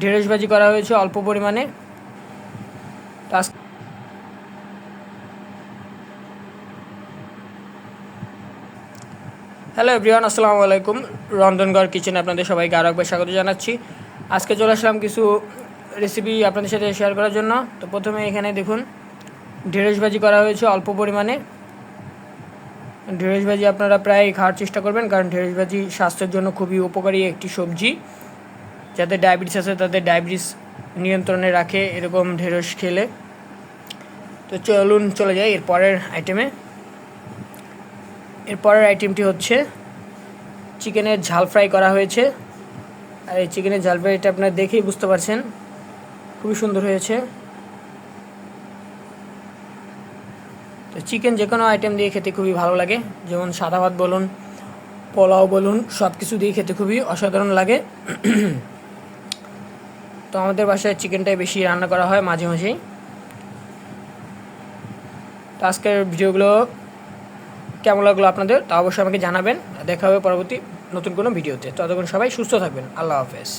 ঢেঁড়স ভাজি করা হয়েছে অল্প পরিমাণে। হ্যালো এভরিওয়ান, আসসালামু আলাইকুম। রন্ধনঘর কিচেনে আপনাদের সবাইকে আরও একবার স্বাগত জানাচ্ছি। আজকে চলে আসলাম কিছু রেসিপি আপনাদের সাথে শেয়ার করার জন্য। তো প্রথমে এখানে দেখুন ঢেঁড়স ভাজি করা হয়েছে অল্প পরিমাণে। ঢেঁড়স ভাজি আপনারা প্রায় খাওয়ার চেষ্টা করবেন, কারণ ঢেঁড়স ভাজি স্বাস্থ্যের জন্য খুবই উপকারী একটি সবজি। যাদের ডায়াবেটিস আছে তাদের ডায়াবেটিস নিয়ন্ত্রণে রাখে এরকম ঢেঁড়স খেলে। তো চলুন চলে যাই এরপরের আইটেমে। এরপরের আইটেমটি হচ্ছে চিকেনের ঝাল ফ্রাই করা হয়েছে। আর এই চিকেনের ঝাল ফ্রাইটা আপনারা দেখেই বুঝতে পারছেন খুবই সুন্দর হয়েছে। তো চিকেন যে কোনো আইটেম দিয়ে খেতে খুবই ভালো লাগে, যেমন সাদা ভাত বলুন, পোলাও বলুন, সব কিছু দিয়ে খেতে খুবই অসাধারণ লাগে। তো আমাদের বাসায় চিকেনটাই বেশি রান্না করা হয় মাঝে মাঝেই। তো আজকের ভিডিওগুলো কেমন লাগলো আপনাদের তা অবশ্যই আমাকে জানাবেন। দেখা হবে পরবর্তী নতুন কোনো ভিডিওতে। ততক্ষণ সবাই সুস্থ থাকবেন। আল্লাহ হাফেজ।